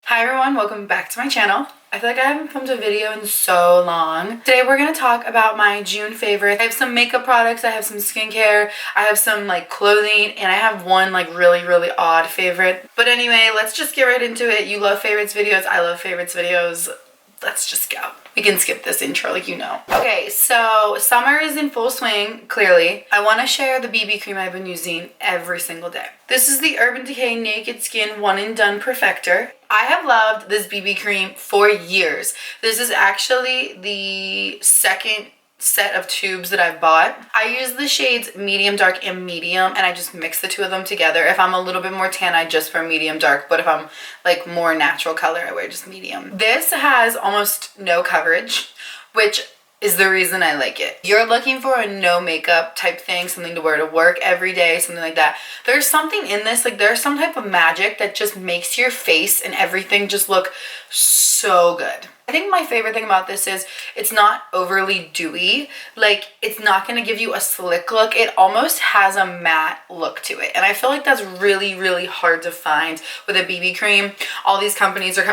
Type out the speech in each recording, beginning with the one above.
Hi everyone, welcome back to my channel. I feel like I haven't filmed a video in so long. Today we're going to talk about my June favorites. I have some makeup products, I have some skincare, I have some like clothing, and I have one like really odd favorite. But anyway, let's just get right into it. You love favorites videos, I love favorites videos. Let's just go. We can skip this intro like you know. Okay, so summer is in full swing, clearly. I want to share the BB cream I've been using every single day. This is the Urban Decay Naked Skin One and Done Perfector. I have loved this BB cream for years. This is actually the second set of tubes that I've bought. I use the shades medium, dark, and medium, and I just mix the two of them together. If I'm a little bit more tan, I just wear medium, dark, but if I'm like more natural color, I wear just medium. This has almost no coverage, which is the reason I like it. You're looking for a no makeup type thing, something to wear to work every day, something like that. There's something in this, like there's some type of magic that just makes your face and everything just look so good. I think my favorite thing about this is it's not overly dewy. Like it's not gonna give you a slick look. It almost has a matte look to it. And I feel like that's really hard to find with a BB cream. All these companies are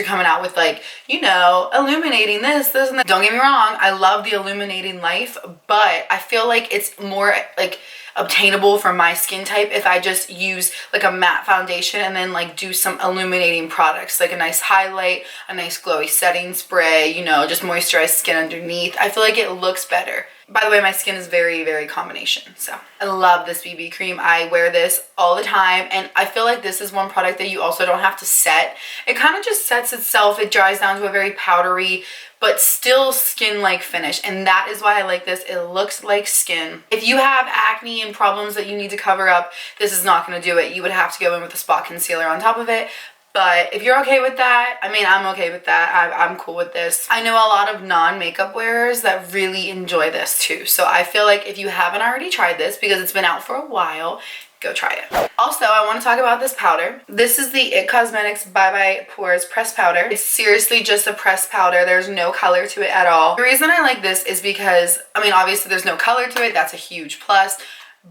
coming out with like, you know, illuminating this and that. Don't get me wrong, I love the illuminating life, but I feel like it's more like obtainable for my skin type if I just use like a matte foundation and then like do some illuminating products, like a nice highlight, a nice glowy setting spray, you know, just moisturize skin underneath. I feel like it looks better. By the way, my skin is very combination, so I love this BB cream. I wear this all the time, and I feel like this is one product that you also don't have to set. It kind of just sets itself. It dries down to a very powdery but still skin-like finish, and that is why I like this. It looks like skin. If you have acne and problems that you need to cover up, this is not going to do it. You would have to go in with a spot concealer on top of it. But if you're okay with that, I mean, I'm okay with that. I'm cool with this. I know a lot of non-makeup wearers that really enjoy this too. So I feel like if you haven't already tried this, because it's been out for a while, go try it. Also, I want to talk about this powder. This is the IT Cosmetics Bye Bye Pores Press Powder. It's seriously just a press powder. There's no color to it at all. The reason I like this is because, I mean, obviously there's no color to it. That's a huge plus.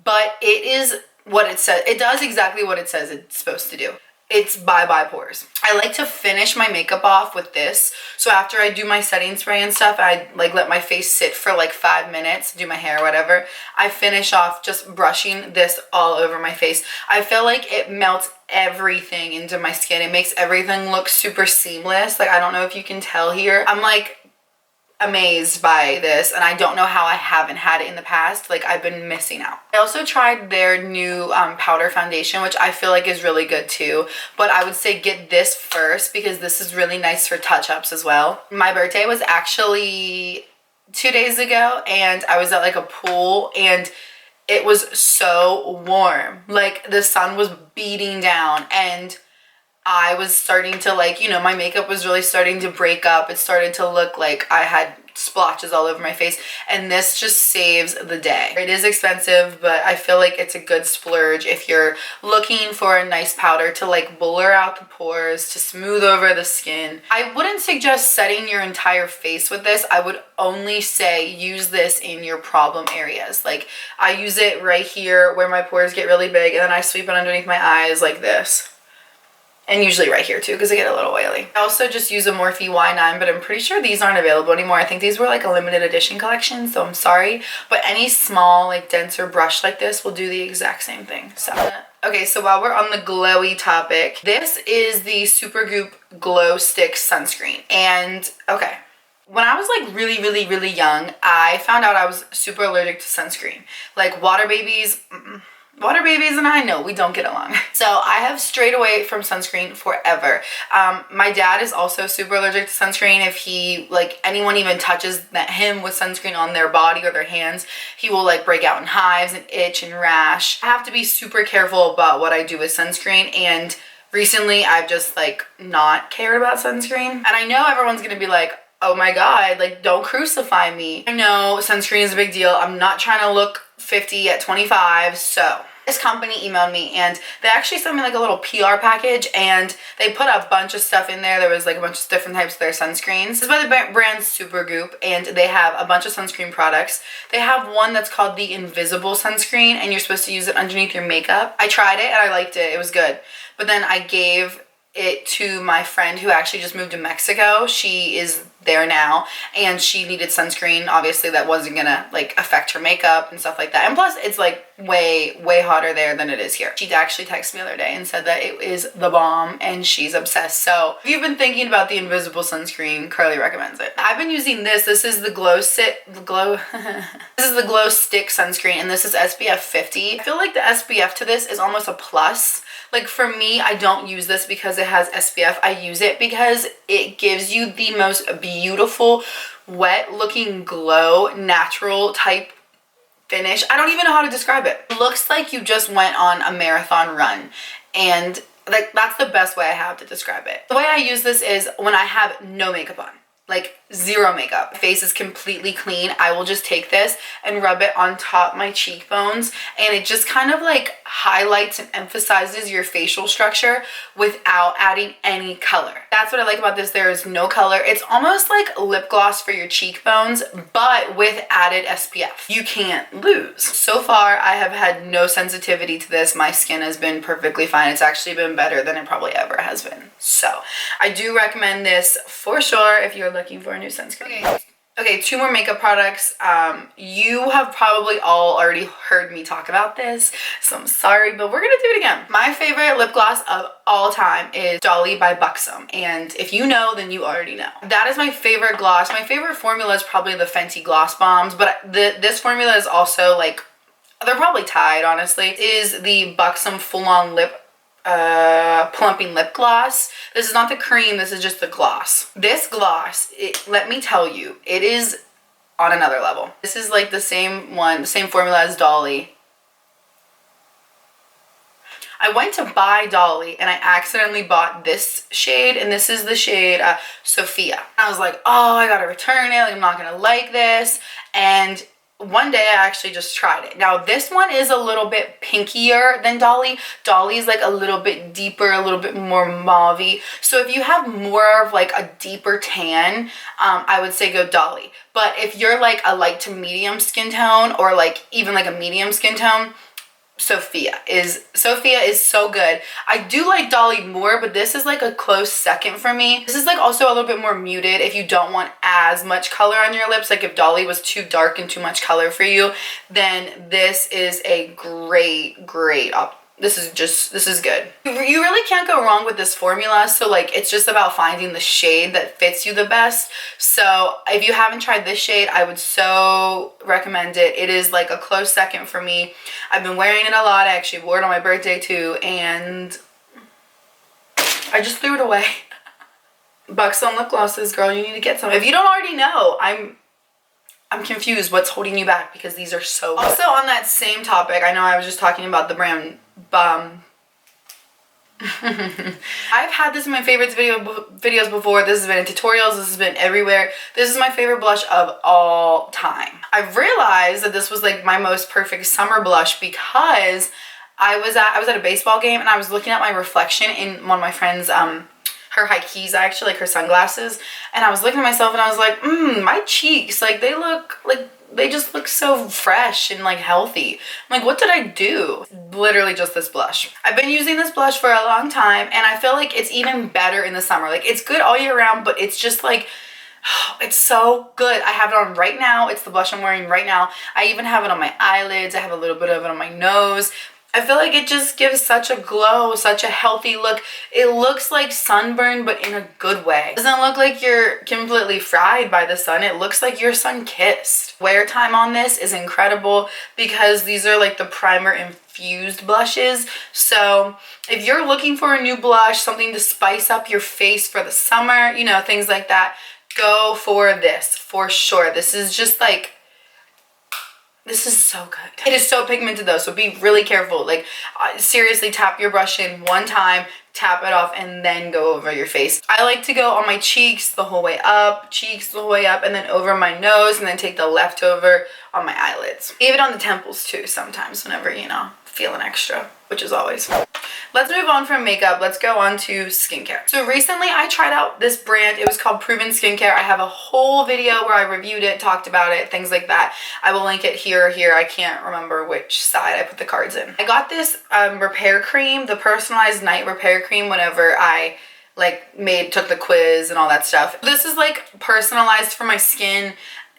But it is what it says. It does exactly what it says it's supposed to do. It's Bye Bye Pores. I like to finish my makeup off with this. So after I do my setting spray and stuff, I like let my face sit for like 5 minutes, do my hair or whatever. I finish off just brushing this all over my face. I feel like it melts everything into my skin. It makes everything look super seamless. Like I don't know if you can tell here. I'm like amazed by this, and I don't know how I haven't had it in the past. Like I've been missing out. I also tried their new powder foundation, which I feel like is really good too, but I would say get this first because this is really nice for touch-ups as well. My birthday was actually 2 days ago, and I was at like a pool, and it was so warm. Like the sun was beating down, and I was starting to like, you know, my makeup was really starting to break up. It started to look like I had splotches all over my face, and this just saves the day. It is expensive, but I feel like it's a good splurge if you're looking for a nice powder to like blur out the pores, to smooth over the skin. I wouldn't suggest setting your entire face with this. I would only say use this in your problem areas. Like I use it right here where my pores get really big, and then I sweep it underneath my eyes like this. And usually right here too, because they get a little oily. I also just use a Morphe Y9, but I'm pretty sure these aren't available anymore. I think these were like a limited edition collection, so I'm sorry. But any small, like denser brush like this will do the exact same thing. So, okay, so while we're on the glowy topic, this is the Supergoop Glow Stick Sunscreen. And, okay, when I was like really young, I found out I was super allergic to sunscreen. Like water babies, Water babies and I know we don't get along. So I have strayed away from sunscreen forever. My dad is also super allergic to sunscreen. If he, like anyone even touches him with sunscreen on their body or their hands, he will like break out in hives and itch and rash. I have to be super careful about what I do with sunscreen, and recently I've just like not cared about sunscreen. And I know everyone's gonna be like, oh my god, like don't crucify me. I know sunscreen is a big deal. I'm not trying to look 50 at 25, so this company emailed me, and they actually sent me like a little PR package, and they put a bunch of stuff in there. There was like a bunch of different types of their sunscreens. This is by the brand Supergoop, and they have a bunch of sunscreen products. They have one that's called the Invisible Sunscreen, and you're supposed to use it underneath your makeup. I tried it and I liked it. It was good. But then I gave it to my friend who actually just moved to Mexico. She is there now, and she needed sunscreen. Obviously that wasn't gonna like affect her makeup and stuff like that, and plus it's like way hotter there than it is here. She actually texted me the other day and said that it is the bomb and she's obsessed. So if you've been thinking about the invisible sunscreen, Carly recommends it. I've been using this. This is the this is the glow stick sunscreen, and this is SPF 50. I feel like the SPF to this is almost a plus. Like for me, I don't use this because it has SPF. I use it because it gives you the most beautiful, wet looking glow, natural type finish. I don't even know how to describe it. It looks like you just went on a marathon run, and like that's the best way I have to describe it. The way I use this is when I have no makeup on. Like zero makeup. My face is completely clean. I will just take this and rub it on top my cheekbones, and it just kind of like highlights and emphasizes your facial structure without adding any color. That's what I like about this. There is no color. It's almost like lip gloss for your cheekbones, but with added SPF. You can't lose. So far, I have had no sensitivity to this. My skin has been perfectly fine. It's actually been better than it probably ever has been. So I do recommend this for sure if you're looking for a new sunscreen. Okay, two more makeup products. You have probably all already heard me talk about this, so I'm sorry, but we're gonna do it again. My favorite lip gloss of all time is Dolly by Buxom, and if you know, then you already know. That is my favorite gloss. My favorite formula is probably the Fenty Gloss Bombs, but this formula is also like, they're probably tied, honestly. It is the Buxom Full On Lip plumping lip gloss. This is not the cream, this is just the gloss. This gloss, let me tell you, it is on another level. This is like the same one, the same formula as Dolly. I went to buy Dolly and I accidentally bought this shade, and this is the shade Sophia. I was like, oh, I gotta return it, like, I'm not gonna like this. And one day I actually just tried it. Now this one is a little bit pinkier than Dolly. Dolly is like a little bit deeper, a little bit more mauve-y. So if you have more of like a deeper tan, I would say go Dolly. But if you're like a light to medium skin tone, or like even like a medium skin tone, Sophia is so good. I do like Dolly more, but this is like a close second for me. This is like also a little bit more muted if you don't want as much color on your lips. Like if Dolly was too dark and too much color for you, then this is a great option. This is good. You really can't go wrong with this formula. So like, it's just about finding the shade that fits you the best. So if you haven't tried this shade, I would so recommend it. It is like a close second for me. I've been wearing it a lot. I actually wore it on my birthday too, and I just threw it away. Buxom lip glosses, girl, you need to get some. If you don't already know, I'm confused what's holding you back, because these are so good. Also on that same topic, I know I was just talking about the brand I've had this in my favorites videos before. This has been in tutorials. This has been everywhere. This is my favorite blush of all time. I've realized that this was like my most perfect summer blush, because I was at a baseball game and I was looking at my reflection in one of my friends' her high keys, actually, like her sunglasses, and I was looking at myself and I was like, my cheeks, like they just look so fresh and like healthy. I'm like, what did I do? Literally just this blush. I've been using this blush for a long time, and I feel like it's even better in the summer. Like, it's good all year round, but it's just like, it's so good. I have it on right now. It's the blush I'm wearing right now. I even have it on my eyelids. I have a little bit of it on my nose. I feel like it just gives such a glow, such a healthy look. It looks like sunburn, but in a good way. It doesn't look like you're completely fried by the sun. It looks like you're sun-kissed. Wear time on this is incredible, because these are like the primer infused blushes. So if you're looking for a new blush, something to spice up your face for the summer, you know, things like that, go for this for sure. This is just like, this is so good. It is so pigmented though, so be really careful. Like, seriously, tap your brush in one time, tap it off, and then go over your face. I like to go on my cheeks the whole way up, and then over my nose, and then take the leftover on my eyelids. Even on the temples too sometimes, whenever, you know, feeling extra, which is always. Let's move on from makeup. Let's go on to skincare. So recently I tried out this brand. It was called Proven Skincare. I have a whole video where I reviewed it, talked about it, things like that. I will link it here or here. I can't remember which side I put the cards in. I got this repair cream, the personalized night repair cream, whenever I like took the quiz and all that stuff. This is like personalized for my skin.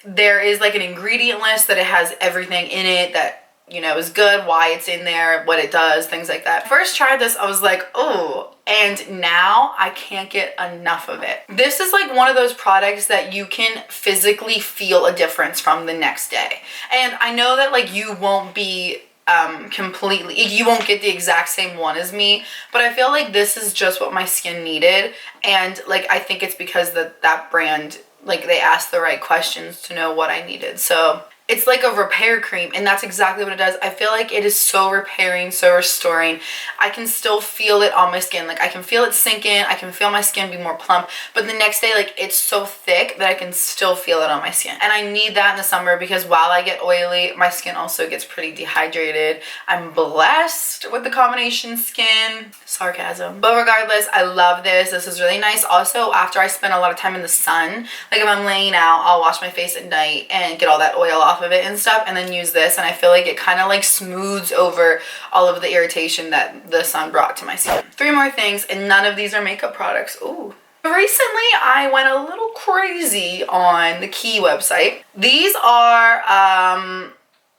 There is like an ingredient list that it has everything in it that, you know, is good, why it's in there, what it does, things like that. First tried this, I was like, oh, and now I can't get enough of it. This is like one of those products that you can physically feel a difference from the next day. And I know that like you won't be you won't get the exact same one as me, but I feel like this is just what my skin needed. And like I think it's because that brand, like they asked the right questions to know what I needed. So it's like a repair cream, and that's exactly what it does. I feel like it is so repairing, so restoring. I can still feel it on my skin. Like I can feel it sink in. I can feel my skin be more plump, but the next day, like it's so thick that I can still feel it on my skin. And I need that in the summer because while I get oily, my skin also gets pretty dehydrated. I'm blessed with the combination skin. Sarcasm. But regardless, I love this. This is really nice. Also, after I spend a lot of time in the sun, like if I'm laying out, I'll wash my face at night and get all that oil off of it and stuff, and then use this, and I feel like it kind of like smooths over all of the irritation that the sun brought to my skin. 3 more things, and none of these are makeup products. Ooh. Recently, I went a little crazy on the Key website. These are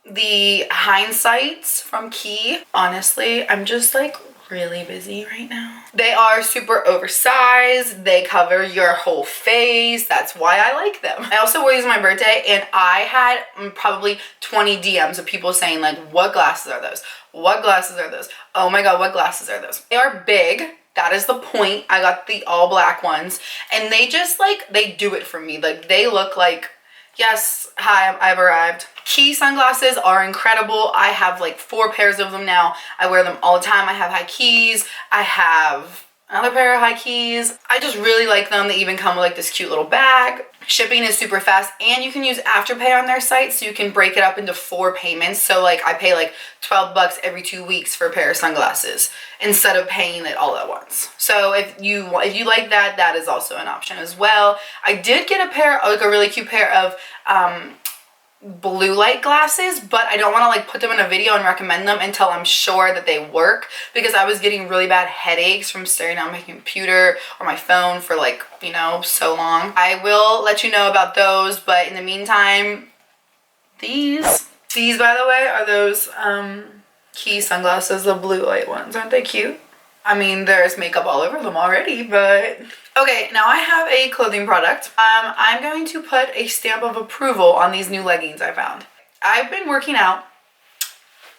the hindsights from Key. Honestly, I'm just like really busy right now. They are super oversized. They cover your whole face. That's why I like them. I also wore these on my birthday, and I had probably 20 DMs of people saying like, what glasses are those? What glasses are those? Oh my god, what glasses are those? They are big. That is the point. I got the all black ones, and they just like, they do it for me. Like they look like, yes, hi, I've arrived. Key sunglasses are incredible. I have like 4 pairs of them now. I wear them all the time. I have high keys. I have another pair of high keys. I just really like them. They even come with like this cute little bag. Shipping is super fast, and you can use Afterpay on their site, so you can break it up into 4 payments. So like I pay like 12 bucks every 2 weeks for a pair of sunglasses instead of paying it all at once. So if you like that, that is also an option as well. I did get a pair, like a really cute pair of blue light glasses, but I don't want to like put them in a video and recommend them until I'm sure that they work, because I was getting really bad headaches from staring at my computer or my phone for like, you know, so long. I will let you know about those, but in the meantime, these by the way are those Key sunglasses, the blue light ones. Aren't they cute? I mean, there's makeup all over them already, but okay, now I have a clothing product. I'm going to put a stamp of approval on these new leggings I found. I've been working out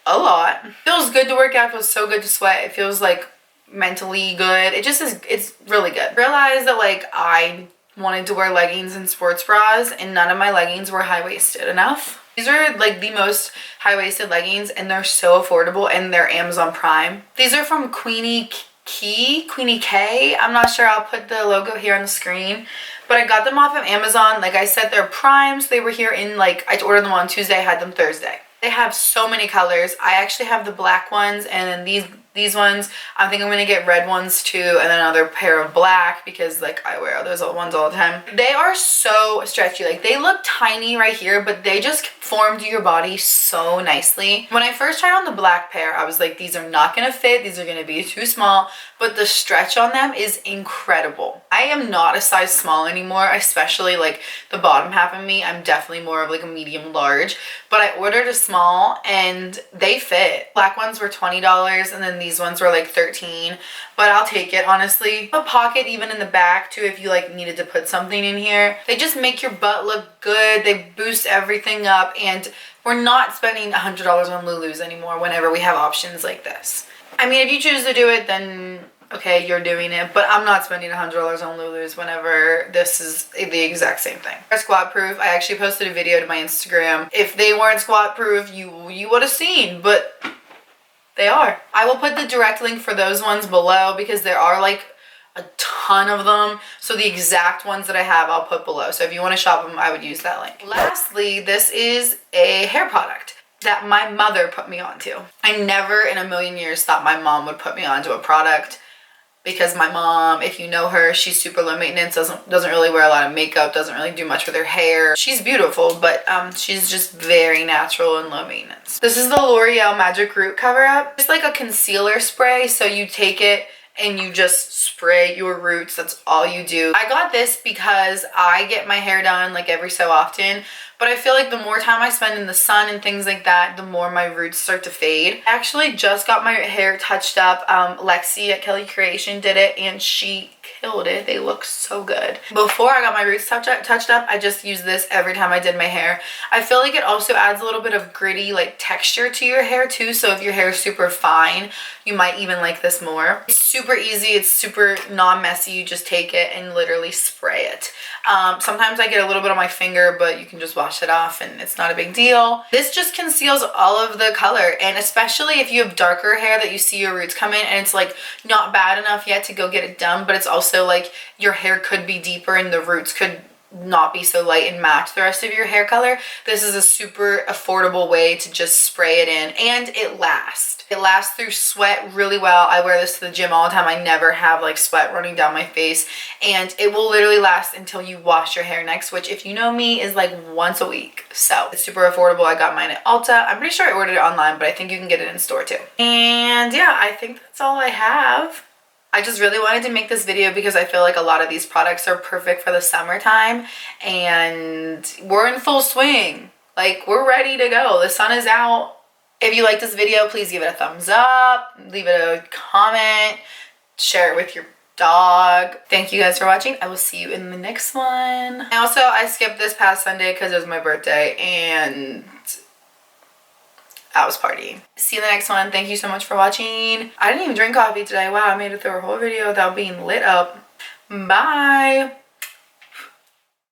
a lot. It feels good to work out. It feels so good to sweat. It feels like mentally good. It just is, it's really good. Realized that like I wanted to wear leggings and sports bras, and none of my leggings were high-waisted enough. These are like the most high-waisted leggings, and they're so affordable, and they're Amazon Prime. These are from Queenie K. I'm not sure. I'll put the logo here on the screen, but I got them off of Amazon. Like I said, they're primes. They were here in like, I ordered them on Tuesday. I had them Thursday. They have so many colors. I actually have the black ones, and then these ones, I think I'm gonna get red ones too, and then another pair of black, because like I wear those ones all the time. They are so stretchy. Like they look tiny right here, but they just form to your body so nicely. When I first tried on the black pair, I was like, these are not gonna fit. These are gonna be too small, but the stretch on them is incredible. I am not a size small anymore, especially like the bottom half of me. I'm definitely more of like a medium large, but I ordered a small and they fit. Black ones were $20, and then these ones were like $13, but I'll take it, honestly. A pocket even in the back too if you like needed to put something in here. They just make your butt look good. They boost everything up, and we're not spending $100 on Lulus anymore whenever we have options like this. I mean, if you choose to do it, then okay, you're doing it, but I'm not spending $100 on Lulus whenever this is the exact same thing. They're squat proof. I actually posted a video to my Instagram. If they weren't squat proof, you would have seen, but they are. I will put the direct link for those ones below, because there are like a ton of them. So the exact ones that I have, I'll put below. So if you want to shop them, I would use that link. Lastly, this is a hair product that my mother put me onto. I never in a million years thought my mom would put me onto a product, because my mom, if you know her, she's super low maintenance, doesn't really wear a lot of makeup, doesn't really do much with her hair. She's beautiful, but she's just very natural and low maintenance. This is the L'Oreal Magic Root Cover Up. It's like a concealer spray, so you take it and you just spray your roots. That's all you do. I got this because I get my hair done like every so often, but I feel like the more time I spend in the sun and things like that, the more my roots start to fade. I actually just got my hair touched up. Lexi at Kelly Creation did it and she killed it. They look so good. Before I got my roots touched up, I just used this every time I did my hair. I feel like it also adds a little bit of gritty like texture to your hair too, so if your hair is super fine, you might even like this more. It's super easy, it's super non-messy. You just take it and literally spray it. Sometimes I get a little bit on my finger, but you can just wash it off and it's not a big deal. This just conceals all of the color, and especially if you have darker hair that you see your roots come in and it's like not bad enough yet to go get it done, but it's also like your hair could be deeper and the roots could not be so light and match the rest of your hair color. This is a super affordable way to just spray it in, and it lasts. It lasts through sweat really well. I wear this to the gym all the time. I never have like sweat running down my face, and it will literally last until you wash your hair next, which if you know me is like once a week. So it's super affordable. I got mine at Ulta. I'm pretty sure I ordered it online, but I think you can get it in store too. And yeah, I think that's all I have. I just really wanted to make this video because I feel like a lot of these products are perfect for the summertime, and we're in full swing. Like, we're ready to go. The sun is out. If you like this video, please give it a thumbs up, leave it a comment, share it with your dog. Thank you guys for watching. I will see you in the next one. And also, I skipped this past Sunday because it was my birthday and I was partying. See you in the next one. Thank you so much for watching. I didn't even drink coffee today. Wow, I made it through a whole video without being lit up. Bye.